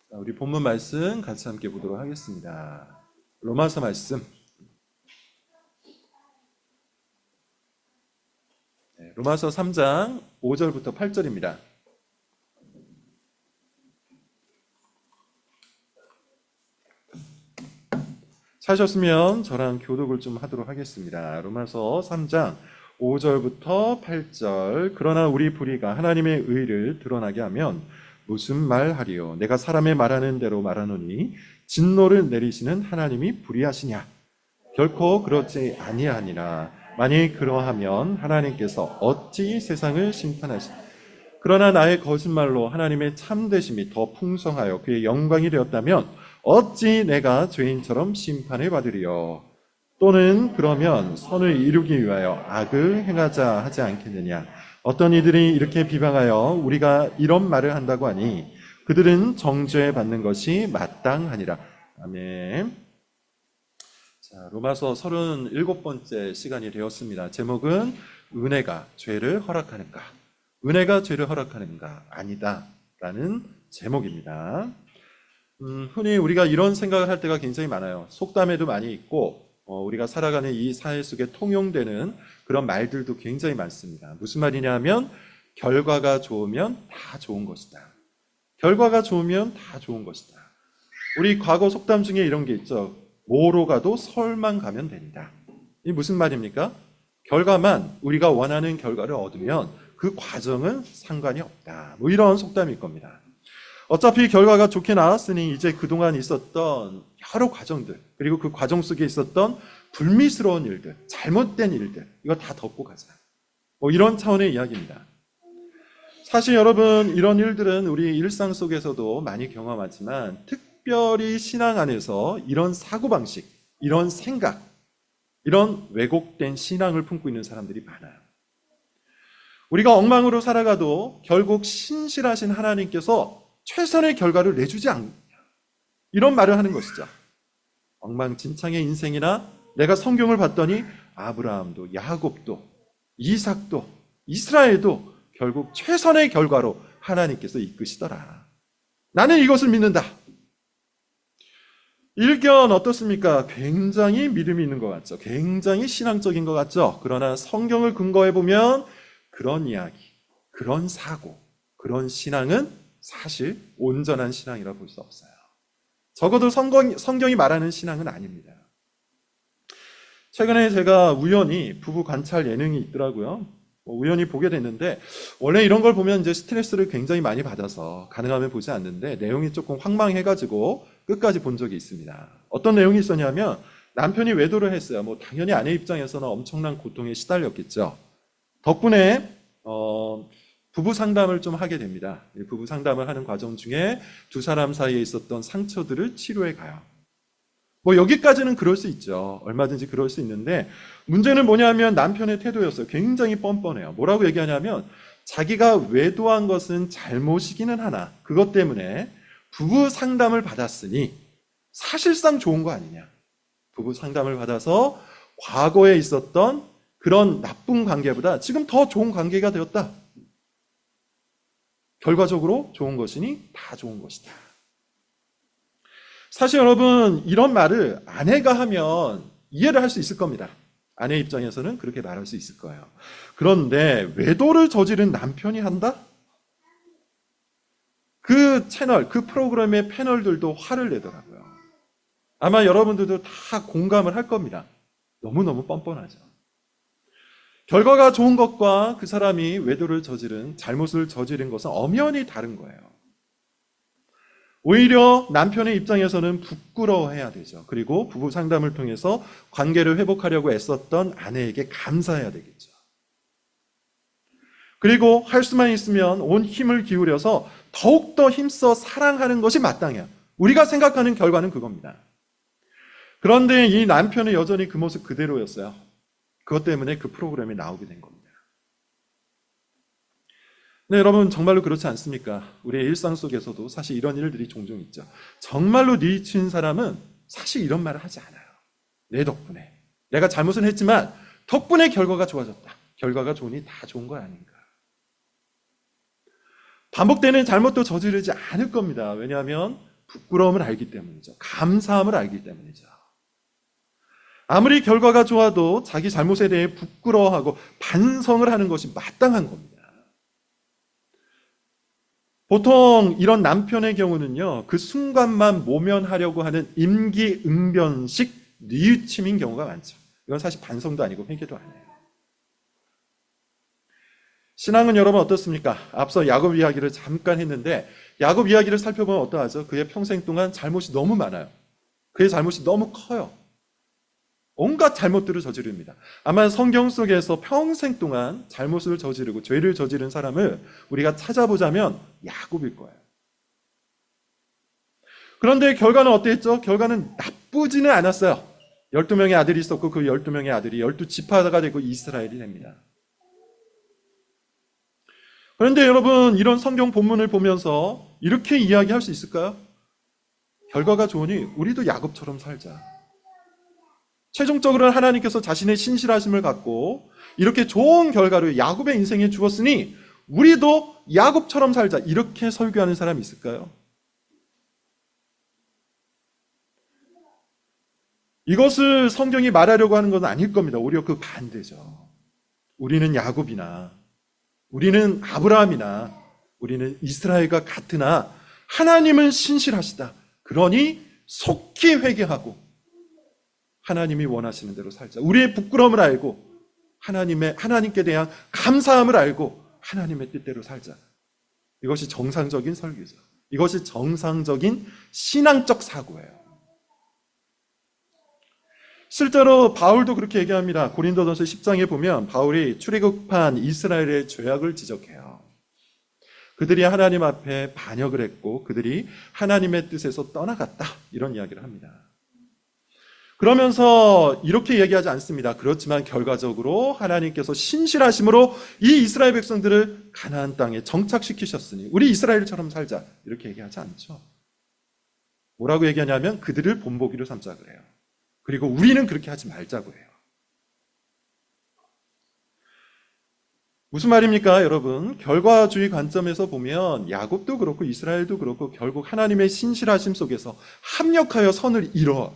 우리 본문 말씀 같이 함께 보도록 하겠습니다. 로마서 말씀. 로마서 3장 5절부터 8절입니다. 찾으셨으면 저랑 교독을 좀 하도록 하겠습니다. 로마서 3장 5절부터 8절. 그러나 우리 불의가 하나님의 의를 드러나게 하면 무슨 말하리요? 내가 사람의 말하는 대로 말하노니 진노를 내리시는 하나님이 불의하시냐? 결코 그렇지 아니하니라. 만일 그러하면 하나님께서 어찌 세상을 심판하시냐? 그러나 나의 거짓말로 하나님의 참되심이 더 풍성하여 그의 영광이 되었다면 어찌 내가 죄인처럼 심판을 받으리요? 또는 그러면 선을 이루기 위하여 악을 행하자 하지 않겠느냐? 어떤 이들이 이렇게 비방하여 우리가 이런 말을 한다고 하니 그들은 정죄 받는 것이 마땅하니라. 아멘. 자, 로마서 37번째 시간이 되었습니다. 제목은 은혜가 죄를 허락하는가? 은혜가 죄를 허락하는가? 아니다 라는 제목입니다. 흔히 우리가 이런 생각을 할 때가 굉장히 많아요. 속담에도 많이 있고 우리가 살아가는 이 사회 속에 통용되는 그런 말들도 굉장히 많습니다. 무슨 말이냐 하면 결과가 좋으면 다 좋은 것이다. 결과가 좋으면 다 좋은 것이다. 우리 과거 속담 중에 이런 게 있죠. 뭐로 가도 서울만 가면 된다. 이 무슨 말입니까? 결과만 우리가 원하는 결과를 얻으면 그 과정은 상관이 없다. 뭐 이런 속담일 겁니다. 어차피 결과가 좋게 나왔으니 이제 그동안 있었던 여러 과정들, 그리고 그 과정 속에 있었던 불미스러운 일들, 잘못된 일들, 이거 다 덮고 가자. 뭐 이런 차원의 이야기입니다. 사실 여러분, 이런 일들은 우리 일상 속에서도 많이 경험하지만 특별히 신앙 안에서 이런 사고방식, 이런 생각, 이런 왜곡된 신앙을 품고 있는 사람들이 많아요. 우리가 엉망으로 살아가도 결국 신실하신 하나님께서 최선의 결과를 내주지 않느냐, 이런 말을 하는 것이죠. 엉망진창의 인생이나 내가 성경을 봤더니 아브라함도 야곱도 이삭도 이스라엘도 결국 최선의 결과로 하나님께서 이끄시더라. 나는 이것을 믿는다. 일견 어떻습니까? 굉장히 믿음이 있는 것 같죠. 굉장히 신앙적인 것 같죠. 그러나 성경을 근거해 보면 그런 이야기, 그런 사고, 그런 신앙은 사실 온전한 신앙이라 볼 수 없어요. 적어도 성경이 말하는 신앙은 아닙니다. 최근에 제가 우연히 부부 관찰 예능이 있더라고요. 우연히 보게 됐는데, 원래 이런 걸 보면 이제 스트레스를 굉장히 많이 받아서 가능하면 보지 않는데 내용이 조금 황망해가지고 끝까지 본 적이 있습니다. 어떤 내용이 있었냐면 남편이 외도를 했어요. 뭐 당연히 아내 입장에서는 엄청난 고통에 시달렸겠죠. 덕분에 부부 상담을 좀 하게 됩니다. 부부 상담을 하는 과정 중에 두 사람 사이에 있었던 상처들을 치료해 가요. 뭐 여기까지는 그럴 수 있죠. 얼마든지 그럴 수 있는데 문제는 뭐냐면 남편의 태도였어요. 굉장히 뻔뻔해요. 뭐라고 얘기하냐면 자기가 외도한 것은 잘못이기는 하나 그것 때문에 부부 상담을 받았으니 사실상 좋은 거 아니냐. 부부 상담을 받아서 과거에 있었던 그런 나쁜 관계보다 지금 더 좋은 관계가 되었다. 결과적으로 좋은 것이니 다 좋은 것이다. 사실 여러분, 이런 말을 아내가 하면 이해를 할 수 있을 겁니다. 아내 입장에서는 그렇게 말할 수 있을 거예요. 그런데 외도를 저지른 남편이 한다? 그 채널, 그 프로그램의 패널들도 화를 내더라고요. 아마 여러분들도 다 공감을 할 겁니다. 너무너무 뻔뻔하죠. 결과가 좋은 것과 그 사람이 외도를 저지른, 잘못을 저지른 것은 엄연히 다른 거예요. 오히려 남편의 입장에서는 부끄러워해야 되죠. 그리고 부부 상담을 통해서 관계를 회복하려고 애썼던 아내에게 감사해야 되겠죠. 그리고 할 수만 있으면 온 힘을 기울여서 더욱더 힘써 사랑하는 것이 마땅해요. 우리가 생각하는 결과는 그겁니다. 그런데 이 남편은 여전히 그 모습 그대로였어요. 그것 때문에 그 프로그램에 나오게 된 겁니다. 네, 여러분 정말로 그렇지 않습니까? 우리의 일상 속에서도 사실 이런 일들이 종종 있죠. 정말로 니친 사람은 사실 이런 말을 하지 않아요. 내 덕분에. 내가 잘못은 했지만 덕분에 결과가 좋아졌다. 결과가 좋으니 다 좋은 거 아닌가. 반복되는 잘못도 저지르지 않을 겁니다. 왜냐하면 부끄러움을 알기 때문이죠. 감사함을 알기 때문이죠. 아무리 결과가 좋아도 자기 잘못에 대해 부끄러워하고 반성을 하는 것이 마땅한 겁니다. 보통 이런 남편의 경우는요, 그 순간만 모면하려고 하는 임기응변식 뉘우침인 경우가 많죠. 이건 사실 반성도 아니고 회개도 아니에요. 신앙은 여러분 어떻습니까? 앞서 야곱 이야기를 잠깐 했는데 야곱 이야기를 살펴보면 어떠하죠? 그의 평생 동안 잘못이 너무 많아요. 그의 잘못이 너무 커요. 온갖 잘못들을 저지릅니다. 아마 성경 속에서 평생 동안 잘못을 저지르고 죄를 저지른 사람을 우리가 찾아보자면 야곱일 거예요. 그런데 결과는 어땠죠? 결과는 나쁘지는 않았어요. 12명의 아들이 있었고 그 12명의 아들이 12지파가 되고 이스라엘이 됩니다. 그런데 여러분, 이런 성경 본문을 보면서 이렇게 이야기할 수 있을까요? 결과가 좋으니 우리도 야곱처럼 살자. 최종적으로는 하나님께서 자신의 신실하심을 갖고 이렇게 좋은 결과를 야곱의 인생에 주었으니 우리도 야곱처럼 살자. 이렇게 설교하는 사람이 있을까요? 이것을 성경이 말하려고 하는 건 아닐 겁니다. 오히려 그 반대죠. 우리는 야곱이나 우리는 아브라함이나 우리는 이스라엘과 같으나 하나님은 신실하시다. 그러니 속히 회개하고 하나님이 원하시는 대로 살자. 우리의 부끄러움을 알고 하나님께 대한 감사함을 알고 하나님의 뜻대로 살자. 이것이 정상적인 설교죠. 이것이 정상적인 신앙적 사고예요. 실제로 바울도 그렇게 얘기합니다. 고린도전서 10장에 보면 바울이 출애굽한 이스라엘의 죄악을 지적해요. 그들이 하나님 앞에 반역을 했고 그들이 하나님의 뜻에서 떠나갔다. 이런 이야기를 합니다. 그러면서 이렇게 얘기하지 않습니다. 그렇지만 결과적으로 하나님께서 신실하심으로 이 이스라엘 백성들을 가나안 땅에 정착시키셨으니 우리 이스라엘처럼 살자. 이렇게 얘기하지 않죠. 뭐라고 얘기하냐면 그들을 본보기로 삼자 그래요. 그리고 우리는 그렇게 하지 말자고 해요. 무슨 말입니까, 여러분? 결과주의 관점에서 보면 야곱도 그렇고 이스라엘도 그렇고 결국 하나님의 신실하심 속에서 합력하여 선을 이뤄.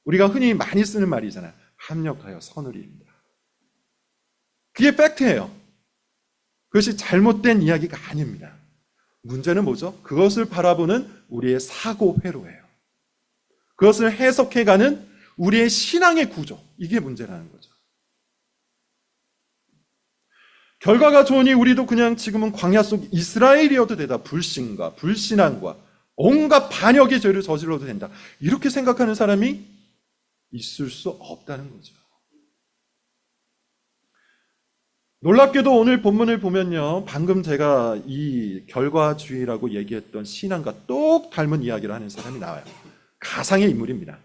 우리가 흔히 많이 쓰는 말이잖아요. 합력하여 선을 이룬다. 그게 팩트예요. 그것이 잘못된 이야기가 아닙니다. 문제는 뭐죠? 그것을 바라보는 우리의 사고 회로예요. 그것을 해석해가는 우리의 신앙의 구조, 이게 문제라는 거죠. 결과가 좋으니 우리도 그냥 지금은 광야 속 이스라엘이어도 되다. 불신과 불신앙과 온갖 반역의 죄를 저질러도 된다. 이렇게 생각하는 사람이 있을 수 없다는 거죠. 놀랍게도 오늘 본문을 보면요, 방금 제가 이 결과주의라고 얘기했던 신앙과 똑 닮은 이야기를 하는 사람이 나와요. 가상의 인물입니다.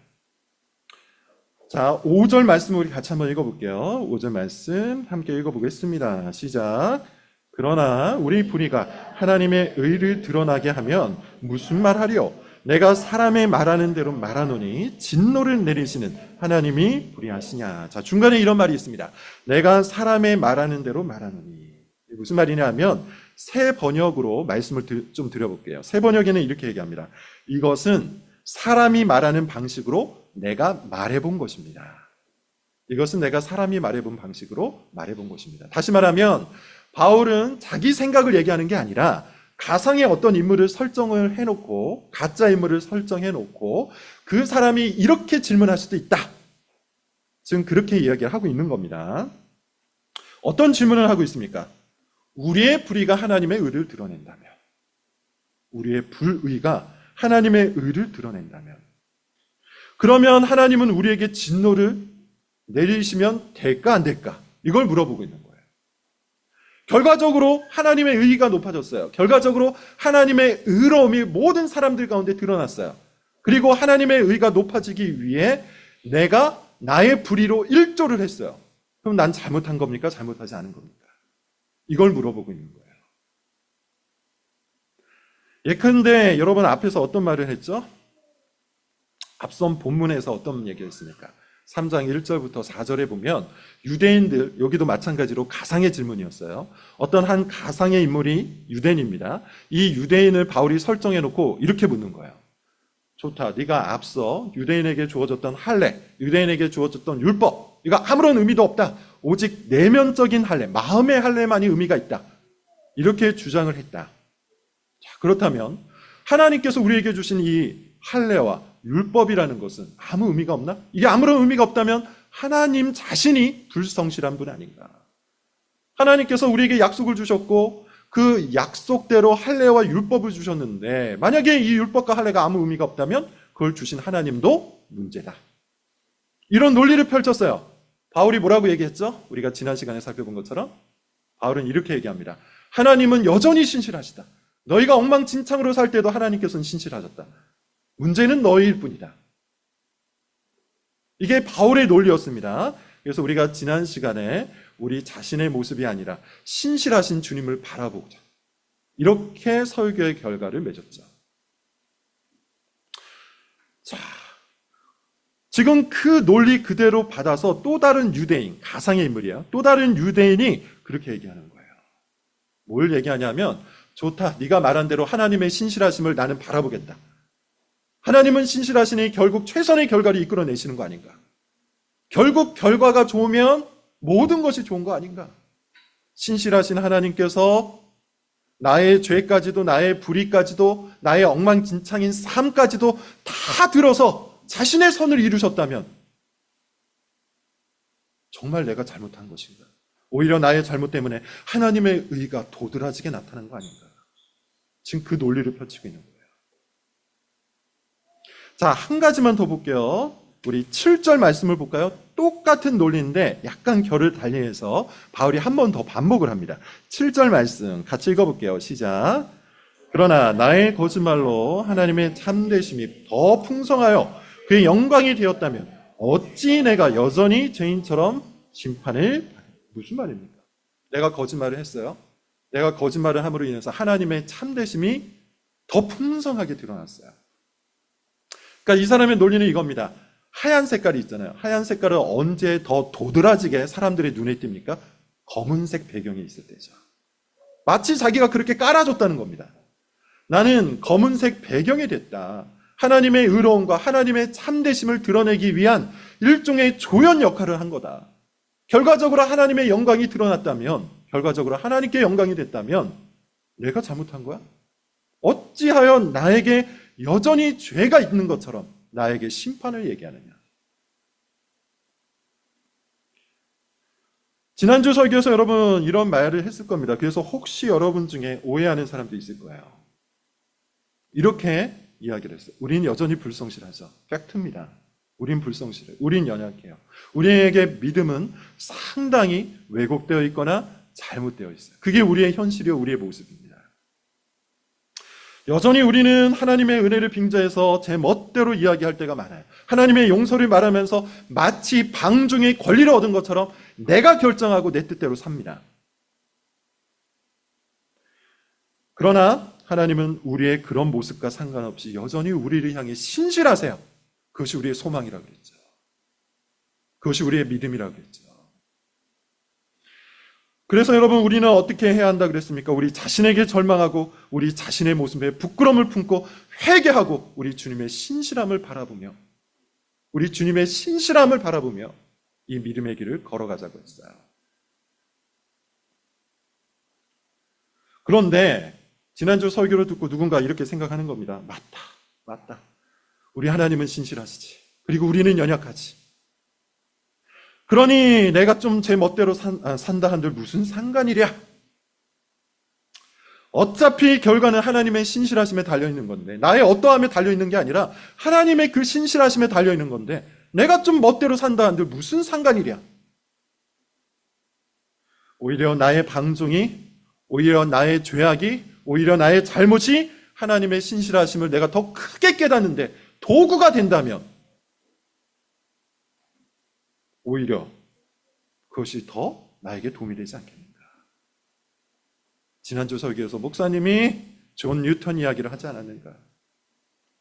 자, 5절 말씀을 우리 같이 한번 읽어볼게요. 5절 말씀 함께 읽어보겠습니다. 시작. 그러나 우리 불의가 하나님의 의를 드러나게 하면 무슨 말하리요? 내가 사람의 말하는 대로 말하노니 진노를 내리시는 하나님이 불의하시냐. 자, 중간에 이런 말이 있습니다. 내가 사람의 말하는 대로 말하노니. 무슨 말이냐 하면 새 번역으로 말씀을 좀 드려볼게요. 새 번역에는 이렇게 얘기합니다. 이것은 사람이 말하는 방식으로 내가 말해본 것입니다. 이것은 내가 사람이 말해본 방식으로 말해본 것입니다. 다시 말하면 바울은 자기 생각을 얘기하는 게 아니라 가상의 어떤 인물을 설정을 해놓고 가짜 인물을 설정해놓고 그 사람이 이렇게 질문할 수도 있다. 지금 그렇게 이야기를 하고 있는 겁니다. 어떤 질문을 하고 있습니까? 우리의 불의가 하나님의 의를 드러낸다면, 우리의 불의가 하나님의 의를 드러낸다면, 그러면 하나님은 우리에게 진노를 내리시면 될까 안 될까? 이걸 물어보고 있는 거예요. 결과적으로 하나님의 의의가 높아졌어요. 결과적으로 하나님의 의로움이 모든 사람들 가운데 드러났어요. 그리고 하나님의 의의가 높아지기 위해 내가 나의 불의로 일조를 했어요. 그럼 난 잘못한 겁니까? 잘못하지 않은 겁니까? 이걸 물어보고 있는 거예요. 예컨대 여러분 앞에서 어떤 말을 했죠? 앞선 본문에서 어떤 얘기를 했습니까? 3장 1절부터 4절에 보면 유대인들, 여기도 마찬가지로 가상의 질문이었어요. 어떤 한 가상의 인물이 유대인입니다. 이 유대인을 바울이 설정해놓고 이렇게 묻는 거예요. 좋다. 네가 앞서 유대인에게 주어졌던 할례, 유대인에게 주어졌던 율법, 이거 아무런 의미도 없다. 오직 내면적인 할례, 마음의 할례만이 의미가 있다. 이렇게 주장을 했다. 자, 그렇다면 하나님께서 우리에게 주신 이 할례와 율법이라는 것은 아무 의미가 없나? 이게 아무런 의미가 없다면 하나님 자신이 불성실한 분 아닌가? 하나님께서 우리에게 약속을 주셨고 그 약속대로 할례와 율법을 주셨는데 만약에 이 율법과 할례가 아무 의미가 없다면 그걸 주신 하나님도 문제다. 이런 논리를 펼쳤어요. 바울이 뭐라고 얘기했죠? 우리가 지난 시간에 살펴본 것처럼 바울은 이렇게 얘기합니다. 하나님은 여전히 신실하시다. 너희가 엉망진창으로 살 때도 하나님께서는 신실하셨다. 문제는 너희일 뿐이다. 이게 바울의 논리였습니다. 그래서 우리가 지난 시간에 우리 자신의 모습이 아니라 신실하신 주님을 바라보자. 이렇게 설교의 결과를 맺었죠. 자, 지금 그 논리 그대로 받아서 또 다른 유대인, 가상의 인물이야. 또 다른 유대인이 그렇게 얘기하는 거예요. 뭘 얘기하냐면 좋다. 네가 말한 대로 하나님의 신실하심을 나는 바라보겠다. 하나님은 신실하시니 결국 최선의 결과를 이끌어내시는 거 아닌가? 결국 결과가 좋으면 모든 것이 좋은 거 아닌가? 신실하신 하나님께서 나의 죄까지도 나의 불의까지도 나의 엉망진창인 삶까지도 다 들어서 자신의 선을 이루셨다면 정말 내가 잘못한 것인가? 오히려 나의 잘못 때문에 하나님의 의가 도드라지게 나타난 거 아닌가? 지금 그 논리를 펼치고 있는 거예요. 자, 한 가지만 더 볼게요. 우리 7절 말씀을 볼까요? 똑같은 논리인데 약간 결을 달리해서 바울이 한 번 더 반복을 합니다. 7절 말씀 같이 읽어볼게요. 시작. 그러나 나의 거짓말로 하나님의 참되심이 더 풍성하여 그의 영광이 되었다면 어찌 내가 여전히 죄인처럼 심판을 무슨 말입니까? 내가 거짓말을 했어요. 내가 거짓말을 함으로 인해서 하나님의 참되심이 더 풍성하게 드러났어요. 그러니까 이 사람의 논리는 이겁니다. 하얀 색깔이 있잖아요. 하얀 색깔은 언제 더 도드라지게 사람들의 눈에 띕니까? 검은색 배경이 있을 때죠. 마치 자기가 그렇게 깔아줬다는 겁니다. 나는 검은색 배경이 됐다. 하나님의 의로움과 하나님의 참되심을 드러내기 위한 일종의 조연 역할을 한 거다. 결과적으로 하나님의 영광이 드러났다면, 결과적으로 하나님께 영광이 됐다면 내가 잘못한 거야? 어찌하여 나에게 여전히 죄가 있는 것처럼 나에게 심판을 얘기하느냐? 지난주 설교에서 여러분 이런 말을 했을 겁니다. 그래서 혹시 여러분 중에 오해하는 사람도 있을 거예요. 이렇게 이야기를 했어요. 우린 여전히 불성실하죠. 팩트입니다. 우린 불성실해요. 우린 연약해요. 우리에게 믿음은 상당히 왜곡되어 있거나 잘못되어 있어요. 그게 우리의 현실이요, 우리의 모습입니다. 여전히 우리는 하나님의 은혜를 빙자해서 제 멋대로 이야기할 때가 많아요. 하나님의 용서를 말하면서 마치 방중의 권리를 얻은 것처럼 내가 결정하고 내 뜻대로 삽니다. 그러나 하나님은 우리의 그런 모습과 상관없이 여전히 우리를 향해 신실하세요. 그것이 우리의 소망이라고 그랬죠. 그것이 우리의 믿음이라고 그랬죠. 그래서 여러분 우리는 어떻게 해야 한다 그랬습니까? 우리 자신에게 절망하고 우리 자신의 모습에 부끄러움을 품고 회개하고 우리 주님의 신실함을 바라보며 우리 주님의 신실함을 바라보며 이 믿음의 길을 걸어가자고 했어요. 그런데 지난주 설교를 듣고 누군가 이렇게 생각하는 겁니다. 맞다. 우리 하나님은 신실하시지. 그리고 우리는 연약하지. 그러니 내가 좀 제 멋대로 산다 한들 무슨 상관이랴. 어차피 결과는 하나님의 신실하심에 달려있는 건데 나의 어떠함에 달려있는 게 아니라 하나님의 그 신실하심에 달려있는 건데 내가 좀 멋대로 산다 한들 무슨 상관이랴. 오히려 나의 방종이, 오히려 나의 죄악이, 오히려 나의 잘못이 하나님의 신실하심을 내가 더 크게 깨닫는데 도구가 된다면 오히려 그것이 더 나에게 도움이 되지 않겠는가. 지난주 설교에서 목사님이 존 뉴턴 이야기를 하지 않았는가,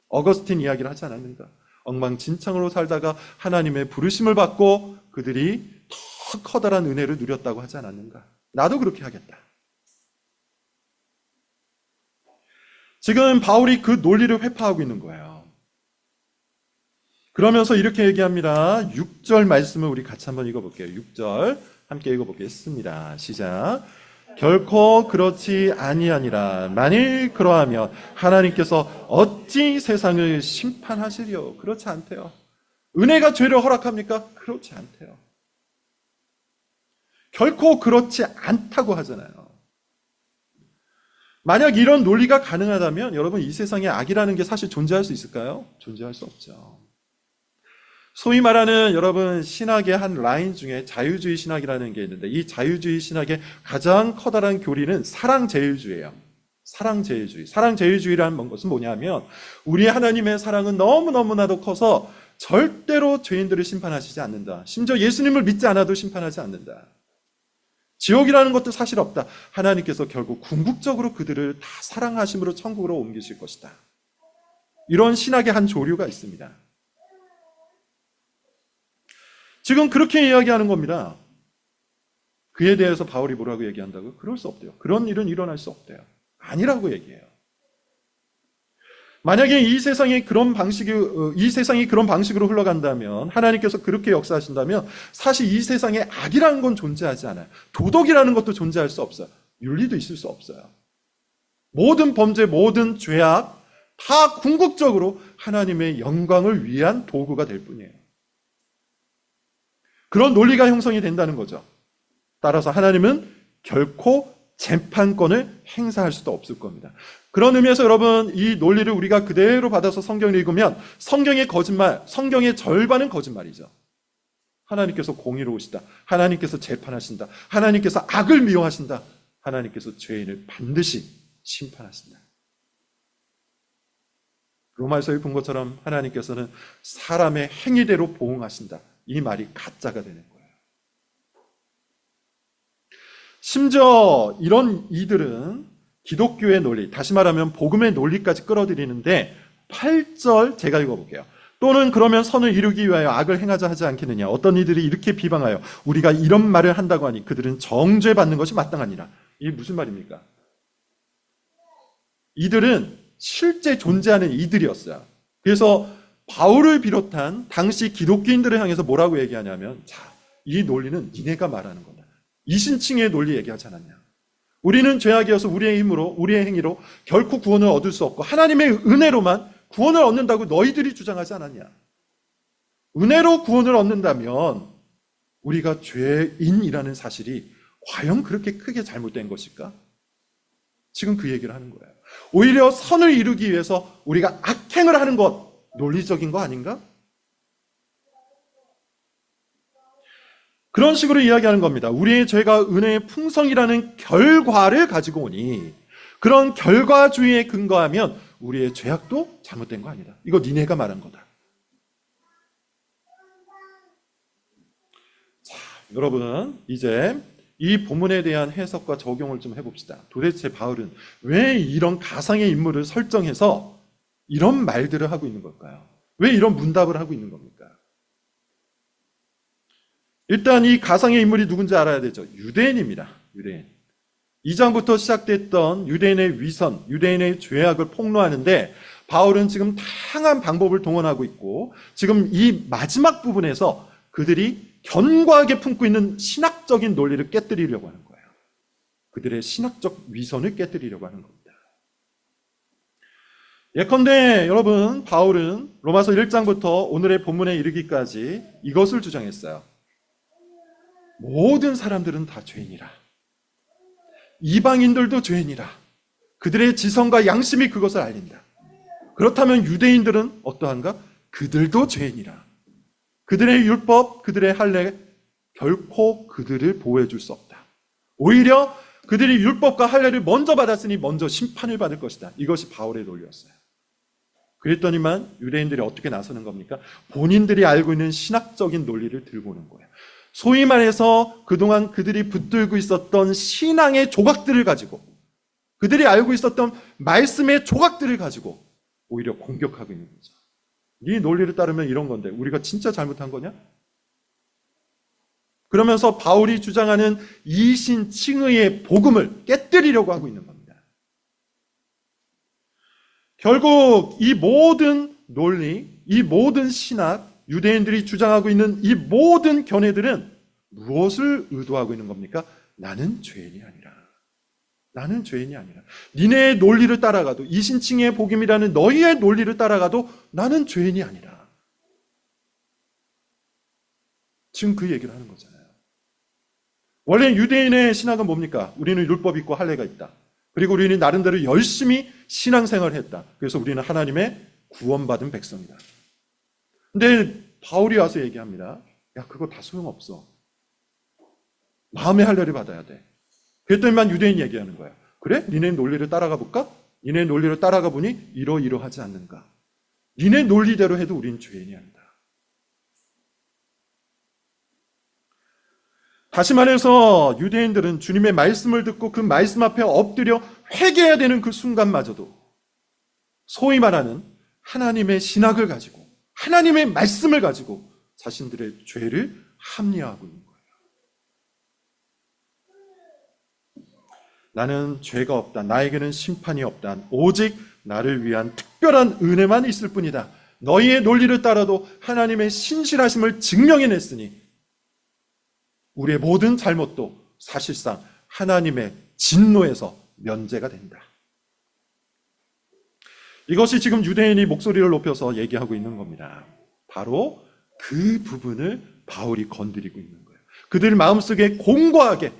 어거스틴 이야기를 하지 않았는가. 엉망진창으로 살다가 하나님의 부르심을 받고 그들이 더 커다란 은혜를 누렸다고 하지 않았는가. 나도 그렇게 하겠다. 지금 바울이 그 논리를 회파하고 있는 거예요. 그러면서 이렇게 얘기합니다. 6절 말씀을 우리 같이 한번 읽어볼게요. 6절 함께 읽어보겠습니다. 시작. 결코 그렇지 아니하니라. 만일 그러하면 하나님께서 어찌 세상을 심판하시리요? 그렇지 않대요. 은혜가 죄를 허락합니까? 그렇지 않대요. 결코 그렇지 않다고 하잖아요. 만약 이런 논리가 가능하다면 여러분, 이 세상에 악이라는 게 사실 존재할 수 있을까요? 존재할 수 없죠. 소위 말하는 여러분 신학의 한 라인 중에 자유주의 신학이라는 게 있는데, 이 자유주의 신학의 가장 커다란 교리는 사랑제일주의예요. 사랑제일주의. 사랑제일주의라는 것은 뭐냐면, 우리 하나님의 사랑은 너무너무나도 커서 절대로 죄인들을 심판하시지 않는다. 심지어 예수님을 믿지 않아도 심판하지 않는다. 지옥이라는 것도 사실 없다. 하나님께서 결국 궁극적으로 그들을 다 사랑하심으로 천국으로 옮기실 것이다. 이런 신학의 한 조류가 있습니다. 지금 그렇게 이야기하는 겁니다. 그에 대해서 바울이 뭐라고 얘기한다고요? 그럴 수 없대요. 그런 일은 일어날 수 없대요. 아니라고 얘기해요. 만약에 이 세상이 그런 방식으로 흘러간다면, 하나님께서 그렇게 역사하신다면, 사실 이 세상에 악이라는 건 존재하지 않아요. 도덕이라는 것도 존재할 수 없어요. 윤리도 있을 수 없어요. 모든 범죄, 모든 죄악 다 궁극적으로 하나님의 영광을 위한 도구가 될 뿐이에요. 그런 논리가 형성이 된다는 거죠. 따라서 하나님은 결코 재판권을 행사할 수도 없을 겁니다. 그런 의미에서 여러분, 이 논리를 우리가 그대로 받아서 성경을 읽으면 성경의 거짓말, 성경의 절반은 거짓말이죠. 하나님께서 공의로우시다. 하나님께서 재판하신다. 하나님께서 악을 미워하신다. 하나님께서 죄인을 반드시 심판하신다. 로마서에 본 것처럼 하나님께서는 사람의 행위대로 보응하신다. 이 말이 가짜가 되는 거예요. 심지어 이런 이들은 기독교의 논리, 다시 말하면 복음의 논리까지 끌어들이는데, 8절 제가 읽어볼게요. 또는 그러면 선을 이루기 위하여 악을 행하자 하지 않겠느냐. 어떤 이들이 이렇게 비방하여 우리가 이런 말을 한다고 하니 그들은 정죄받는 것이 마땅하니라. 이게 무슨 말입니까? 이들은 실제 존재하는 이들이었어요. 그래서 바울을 비롯한 당시 기독교인들을 향해서 뭐라고 얘기하냐면, 자, 이 논리는 니네가 말하는 거다. 이신칭의 논리 얘기하지 않았냐. 우리는 죄악이어서 우리의 힘으로, 우리의 행위로 결코 구원을 얻을 수 없고 하나님의 은혜로만 구원을 얻는다고 너희들이 주장하지 않았냐. 은혜로 구원을 얻는다면 우리가 죄인이라는 사실이 과연 그렇게 크게 잘못된 것일까? 지금 그 얘기를 하는 거예요. 오히려 선을 이루기 위해서 우리가 악행을 하는 것, 논리적인 거 아닌가? 그런 식으로 이야기하는 겁니다. 우리의 죄가 은혜의 풍성이라는 결과를 가지고 오니, 그런 결과주의에 근거하면 우리의 죄악도 잘못된 거 아니다. 이거 니네가 말한 거다. 자, 여러분, 이제 이 본문에 대한 해석과 적용을 좀 해봅시다. 도대체 바울은 왜 이런 가상의 인물을 설정해서 이런 말들을 하고 있는 걸까요? 왜 이런 문답을 하고 있는 겁니까? 일단 이 가상의 인물이 누군지 알아야 되죠. 유대인입니다. 유대인. 2장부터 시작됐던 유대인의 위선, 유대인의 죄악을 폭로하는데, 바울은 지금 다양한 방법을 동원하고 있고, 지금 이 마지막 부분에서 그들이 견고하게 품고 있는 신학적인 논리를 깨뜨리려고 하는 거예요. 그들의 신학적 위선을 깨뜨리려고 하는 겁니다. 예컨대 여러분, 바울은 로마서 1장부터 오늘의 본문에 이르기까지 이것을 주장했어요. 모든 사람들은 다 죄인이라. 이방인들도 죄인이라. 그들의 지성과 양심이 그것을 알린다. 그렇다면 유대인들은 어떠한가? 그들도 죄인이라. 그들의 율법, 그들의 할례 결코 그들을 보호해 줄 수 없다. 오히려 그들이 율법과 할례를 먼저 받았으니 먼저 심판을 받을 것이다. 이것이 바울의 논리였어요. 그랬더니만 유대인들이 어떻게 나서는 겁니까? 본인들이 알고 있는 신학적인 논리를 들고 오는 거예요. 소위 말해서 그동안 그들이 붙들고 있었던 신앙의 조각들을 가지고, 그들이 알고 있었던 말씀의 조각들을 가지고 오히려 공격하고 있는 거죠. 네 논리를 따르면 이런 건데 우리가 진짜 잘못한 거냐? 그러면서 바울이 주장하는 이신칭의의 복음을 깨뜨리려고 하고 있는 겁니다. 결국 이 모든 논리, 이 모든 신학, 유대인들이 주장하고 있는 이 모든 견해들은 무엇을 의도하고 있는 겁니까? 나는 죄인이 아니라. 나는 죄인이 아니라. 니네의 논리를 따라가도, 이신칭의 복음이라는 너희의 논리를 따라가도 나는 죄인이 아니라. 지금 그 얘기를 하는 거잖아요. 원래 유대인의 신학은 뭡니까? 우리는 율법 있고 할례가 있다. 그리고 우리는 나름대로 열심히 신앙생활을 했다. 그래서 우리는 하나님의 구원받은 백성이다. 근데 바울이 와서 얘기합니다. 야, 그거 다 소용없어. 마음의 할례를 받아야 돼. 그랬더니만 유대인 얘기하는 거야. 그래? 니네 논리를 따라가 볼까? 니네 논리를 따라가 보니 이러이러하지 않는가? 니네 논리대로 해도 우린 죄인이 아니다. 다시 말해서 유대인들은 주님의 말씀을 듣고 그 말씀 앞에 엎드려 회개해야 되는 그 순간마저도 소위 말하는 하나님의 신학을 가지고 하나님의 말씀을 가지고 자신들의 죄를 합리화하고 있는 거예요. 나는 죄가 없다. 나에게는 심판이 없다. 오직 나를 위한 특별한 은혜만 있을 뿐이다. 너희의 논리를 따라도 하나님의 신실하심을 증명해냈으니 우리의 모든 잘못도 사실상 하나님의 진노에서 면제가 된다. 이것이 지금 유대인이 목소리를 높여서 얘기하고 있는 겁니다. 바로 그 부분을 바울이 건드리고 있는 거예요. 그들 마음속에 공고하게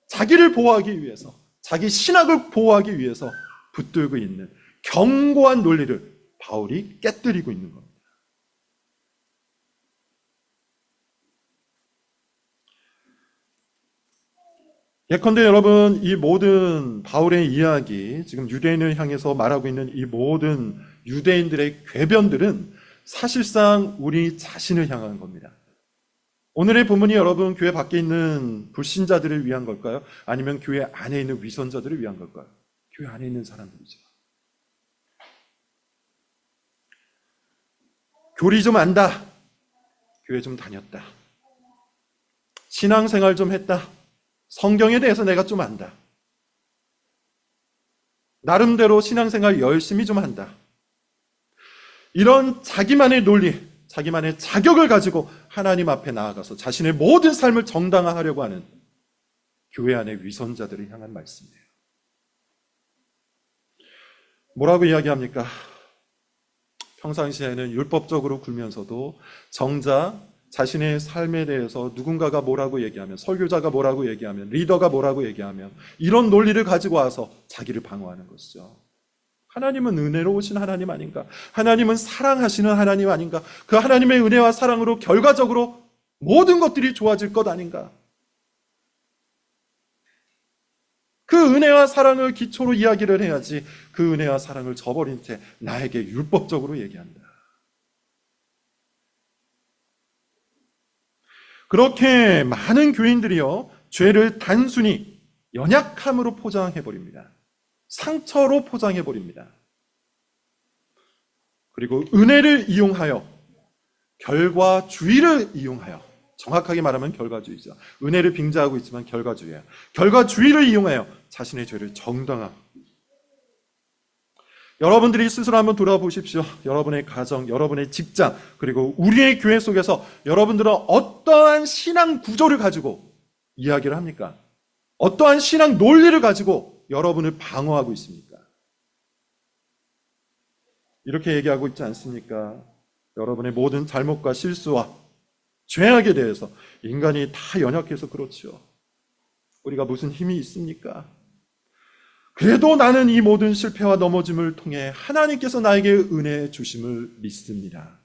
자기를 보호하기 위해서, 자기 신학을 보호하기 위해서 붙들고 있는 견고한 논리를 바울이 깨뜨리고 있는 겁니다. 예컨대 여러분, 이 모든 바울의 이야기, 지금 유대인을 향해서 말하고 있는 이 모든 유대인들의 궤변들은 사실상 우리 자신을 향한 겁니다. 오늘의 본문이 여러분 교회 밖에 있는 불신자들을 위한 걸까요? 아니면 교회 안에 있는 위선자들을 위한 걸까요? 교회 안에 있는 사람들이죠. 교리 좀 안다. 교회 좀 다녔다. 신앙생활 좀 했다. 성경에 대해서 내가 좀 안다. 나름대로 신앙생활 열심히 좀 한다. 이런 자기만의 논리, 자기만의 자격을 가지고 하나님 앞에 나아가서 자신의 모든 삶을 정당화하려고 하는 교회 안의 위선자들을 향한 말씀이에요. 뭐라고 이야기합니까? 평상시에는 율법적으로 굴면서도 정작 자신의 삶에 대해서 누군가가 뭐라고 얘기하면, 설교자가 뭐라고 얘기하면, 리더가 뭐라고 얘기하면 이런 논리를 가지고 와서 자기를 방어하는 것이죠. 하나님은 은혜로우신 하나님 아닌가? 하나님은 사랑하시는 하나님 아닌가? 그 하나님의 은혜와 사랑으로 결과적으로 모든 것들이 좋아질 것 아닌가? 그 은혜와 사랑을 기초로 이야기를 해야지 그 은혜와 사랑을 저버린 채 나에게 율법적으로 얘기한다. 그렇게 많은 교인들이요, 죄를 단순히 연약함으로 포장해버립니다. 상처로 포장해버립니다. 그리고 은혜를 이용하여 결과주의를 이용하여, 정확하게 말하면 결과주의죠. 은혜를 빙자하고 있지만 결과주의예요. 결과주의를 이용하여 자신의 죄를 정당화합니다. 여러분들이 스스로 한번 돌아보십시오. 여러분의 가정, 여러분의 직장, 그리고 우리의 교회 속에서 여러분들은 어떠한 신앙 구조를 가지고 이야기를 합니까? 어떠한 신앙 논리를 가지고 여러분을 방어하고 있습니까? 이렇게 얘기하고 있지 않습니까? 여러분의 모든 잘못과 실수와 죄악에 대해서 인간이 다 연약해서 그렇죠. 우리가 무슨 힘이 있습니까? 그래도 나는 이 모든 실패와 넘어짐을 통해 하나님께서 나에게 은혜 주심을 믿습니다.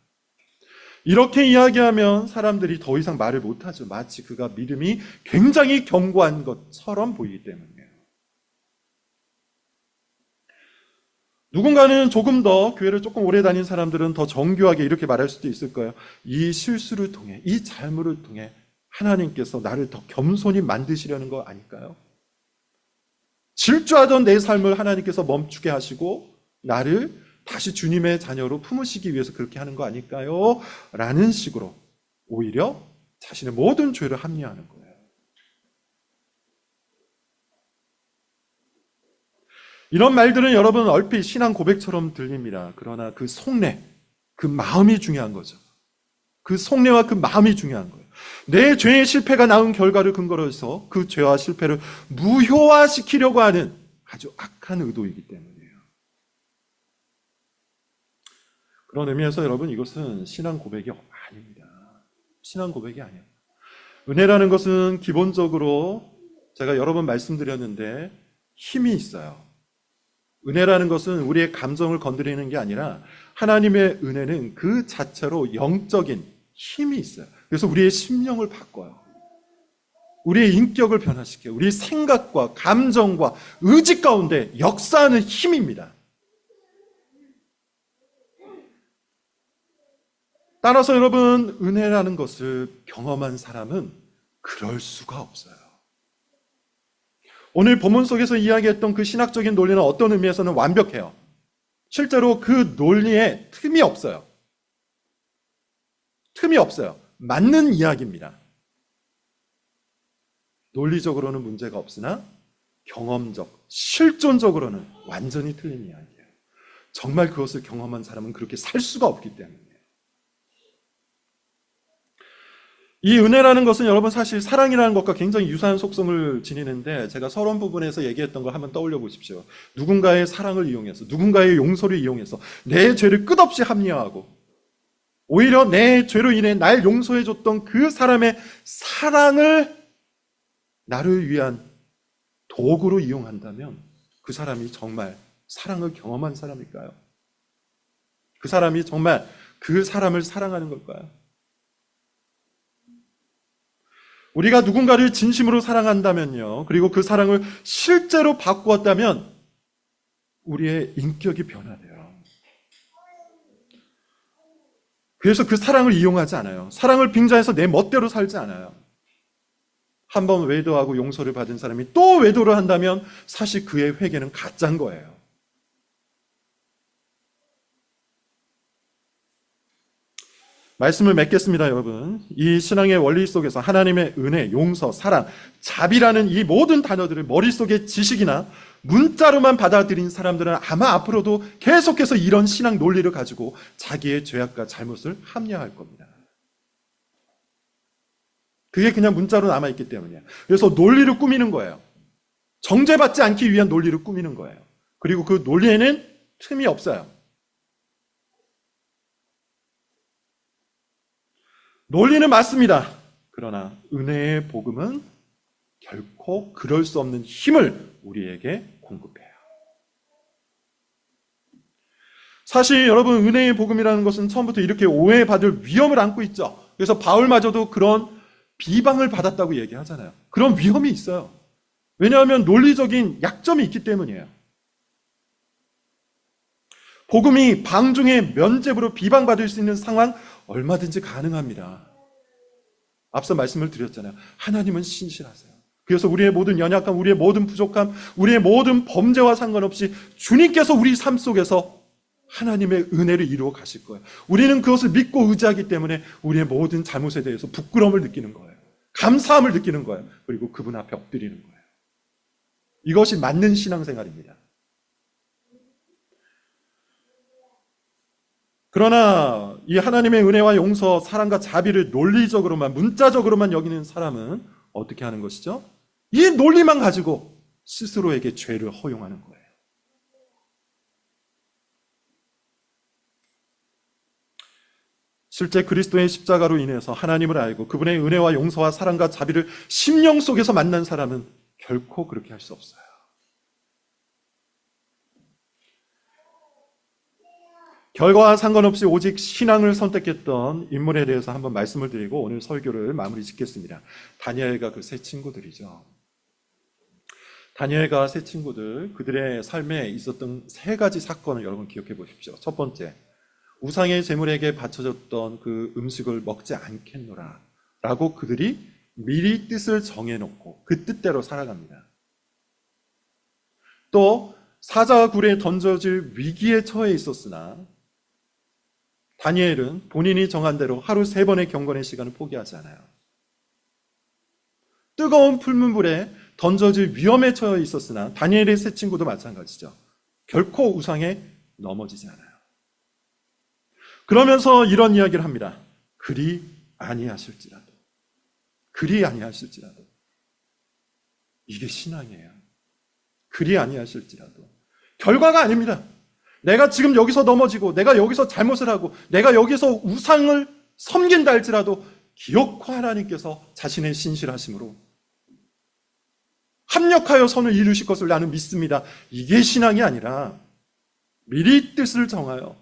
이렇게 이야기하면 사람들이 더 이상 말을 못하죠. 마치 그가 믿음이 굉장히 견고한 것처럼 보이기 때문이에요. 누군가는 조금 더 교회를 조금 오래 다닌 사람들은 더 정교하게 이렇게 말할 수도 있을 거예요. 이 실수를 통해, 이 잘못을 통해 하나님께서 나를 더 겸손히 만드시려는 거 아닐까요? 질주하던 내 삶을 하나님께서 멈추게 하시고 나를 다시 주님의 자녀로 품으시기 위해서 그렇게 하는 거 아닐까요? 라는 식으로 오히려 자신의 모든 죄를 합리화하는 거예요. 이런 말들은 여러분 얼핏 신앙 고백처럼 들립니다. 그러나 그 속내, 그 마음이 중요한 거죠. 그 속내와 그 마음이 중요한 거예요. 내 죄의 실패가 낳은 결과를 근거로 해서 그 죄와 실패를 무효화시키려고 하는 아주 악한 의도이기 때문이에요. 그런 의미에서 여러분, 이것은 신앙 고백이 아닙니다. 신앙 고백이 아니에요. 은혜라는 것은 기본적으로 제가 여러 번 말씀드렸는데 힘이 있어요. 은혜라는 것은 우리의 감정을 건드리는 게 아니라 하나님의 은혜는 그 자체로 영적인 힘이 있어요. 그래서 우리의 심령을 바꿔요. 우리의 인격을 변화시켜요. 우리의 생각과 감정과 의지 가운데 역사하는 힘입니다. 따라서 여러분, 은혜라는 것을 경험한 사람은 그럴 수가 없어요. 오늘 본문 속에서 이야기했던 그 신학적인 논리는 어떤 의미에서는 완벽해요. 실제로 그 논리에 틈이 없어요. 틈이 없어요. 맞는 이야기입니다. 논리적으로는 문제가 없으나 경험적, 실존적으로는 완전히 틀린 이야기예요. 정말 그것을 경험한 사람은 그렇게 살 수가 없기 때문이에요. 이 은혜라는 것은 여러분 사실 사랑이라는 것과 굉장히 유사한 속성을 지니는데, 제가 서론 부분에서 얘기했던 걸 한번 떠올려 보십시오. 누군가의 사랑을 이용해서, 누군가의 용서를 이용해서 내 죄를 끝없이 합리화하고 오히려 내 죄로 인해 날 용서해줬던 그 사람의 사랑을 나를 위한 도구로 이용한다면 그 사람이 정말 사랑을 경험한 사람일까요? 그 사람이 정말 그 사람을 사랑하는 걸까요? 우리가 누군가를 진심으로 사랑한다면요, 그리고 그 사랑을 실제로 바꾸었다면 우리의 인격이 변화돼요. 그래서 그 사랑을 이용하지 않아요. 사랑을 빙자해서 내 멋대로 살지 않아요. 한번 외도하고 용서를 받은 사람이 또 외도를 한다면 사실 그의 회개는 가짜인 거예요. 말씀을 맺겠습니다, 여러분. 이 신앙의 원리 속에서 하나님의 은혜, 용서, 사랑, 자비라는 이 모든 단어들을 머릿속에 지식이나 문자로만 받아들인 사람들은 아마 앞으로도 계속해서 이런 신앙 논리를 가지고 자기의 죄악과 잘못을 합리화할 겁니다. 그게 그냥 문자로 남아있기 때문이에요. 그래서 논리를 꾸미는 거예요. 정죄받지 않기 위한 논리를 꾸미는 거예요. 그리고 그 논리에는 틈이 없어요. 논리는 맞습니다. 그러나 은혜의 복음은 결코 그럴 수 없는 힘을 우리에게 공급해요. 사실 여러분, 은혜의 복음이라는 것은 처음부터 이렇게 오해받을 위험을 안고 있죠. 그래서 바울마저도 그런 비방을 받았다고 얘기하잖아요. 그런 위험이 있어요. 왜냐하면 논리적인 약점이 있기 때문이에요. 복음이 방중의 면죄부로 비방받을 수 있는 상황 얼마든지 가능합니다. 앞서 말씀을 드렸잖아요. 하나님은 신실하세요. 그래서 우리의 모든 연약함, 우리의 모든 부족함, 우리의 모든 범죄와 상관없이 주님께서 우리 삶 속에서 하나님의 은혜를 이루어 가실 거예요. 우리는 그것을 믿고 의지하기 때문에 우리의 모든 잘못에 대해서 부끄러움을 느끼는 거예요. 감사함을 느끼는 거예요. 그리고 그분 앞에 엎드리는 거예요. 이것이 맞는 신앙생활입니다. 그러나 이 하나님의 은혜와 용서, 사랑과 자비를 논리적으로만, 문자적으로만 여기는 사람은 어떻게 하는 것이죠? 이 논리만 가지고 스스로에게 죄를 허용하는 거예요. 실제 그리스도의 십자가로 인해서 하나님을 알고 그분의 은혜와 용서와 사랑과 자비를 심령 속에서 만난 사람은 결코 그렇게 할 수 없어요. 결과와 상관없이 오직 신앙을 선택했던 인물에 대해서 한번 말씀을 드리고 오늘 설교를 마무리 짓겠습니다. 다니엘과 그 세 친구들이죠. 다니엘과 세 친구들, 그들의 삶에 있었던 세 가지 사건을 여러분 기억해 보십시오. 첫 번째, 우상의 제물에게 바쳐졌던 그 음식을 먹지 않겠노라 라고 그들이 미리 뜻을 정해놓고 그 뜻대로 살아갑니다. 또 사자와 굴에 던져질 위기에 처해 있었으나 다니엘은 본인이 정한 대로 하루 3번의 경건의 시간을 포기하지 않아요. 뜨거운 풀문불에 던져질 위험에 처해 있었으나 다니엘의 세 친구도 마찬가지죠. 결코 우상에 넘어지지 않아요. 그러면서 이런 이야기를 합니다. 그리 아니하실지라도. 그리 아니하실지라도. 이게 신앙이에요. 그리 아니하실지라도. 결과가 아닙니다. 내가 지금 여기서 넘어지고 내가 여기서 잘못을 하고 내가 여기서 우상을 섬긴다 할지라도 기어코 하나님께서 자신의 신실하심으로 합력하여 선을 이루실 것을 나는 믿습니다. 이게 신앙이 아니라 미리 뜻을 정하여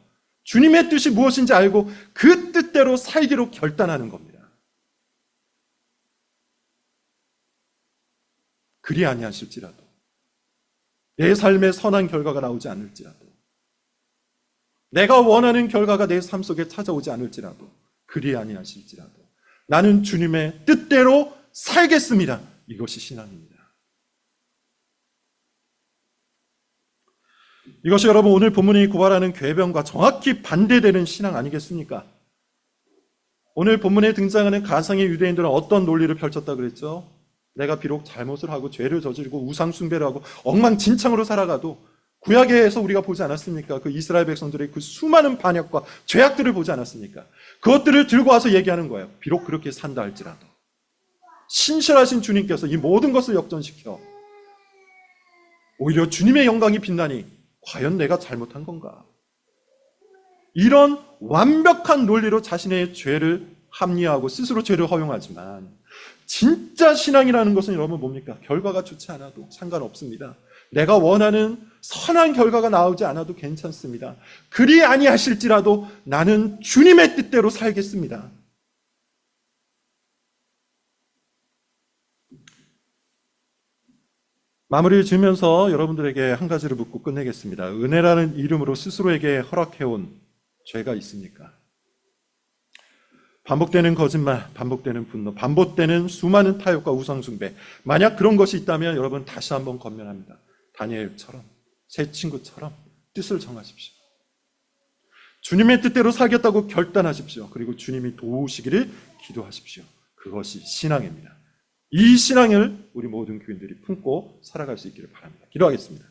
주님의 뜻이 무엇인지 알고 그 뜻대로 살기로 결단하는 겁니다. 그리 아니하실지라도, 내 삶에 선한 결과가 나오지 않을지라도, 내가 원하는 결과가 내 삶 속에 찾아오지 않을지라도, 그리 아니하실지라도 나는 주님의 뜻대로 살겠습니다. 이것이 신앙입니다. 이것이 여러분 오늘 본문이 고발하는 궤변과 정확히 반대되는 신앙 아니겠습니까? 오늘 본문에 등장하는 가상의 유대인들은 어떤 논리를 펼쳤다 그랬죠? 내가 비록 잘못을 하고 죄를 저지르고 우상 숭배를 하고 엉망진창으로 살아가도 구약에서 우리가 보지 않았습니까? 그 이스라엘 백성들의 그 수많은 반역과 죄악들을 보지 않았습니까? 그것들을 들고 와서 얘기하는 거예요. 비록 그렇게 산다 할지라도 신실하신 주님께서 이 모든 것을 역전시켜 오히려 주님의 영광이 빛나니 과연 내가 잘못한 건가? 이런 완벽한 논리로 자신의 죄를 합리화하고 스스로 죄를 허용하지만 진짜 신앙이라는 것은 여러분 뭡니까? 결과가 좋지 않아도 상관없습니다. 내가 원하는 선한 결과가 나오지 않아도 괜찮습니다. 그리 아니하실지라도 나는 주님의 뜻대로 살겠습니다. 마무리를 지으면서 여러분들에게 한 가지를 묻고 끝내겠습니다. 은혜라는 이름으로 스스로에게 허락해온 죄가 있습니까? 반복되는 거짓말, 반복되는 분노, 반복되는 수많은 타협과 우상숭배. 만약 그런 것이 있다면 여러분 다시 한번 권면합니다. 다니엘처럼, 새 친구처럼 뜻을 정하십시오. 주님의 뜻대로 살겠다고 결단하십시오. 그리고 주님이 도우시기를 기도하십시오. 그것이 신앙입니다. 이 신앙을 우리 모든 교인들이 품고 살아갈 수 있기를 바랍니다. 기도하겠습니다.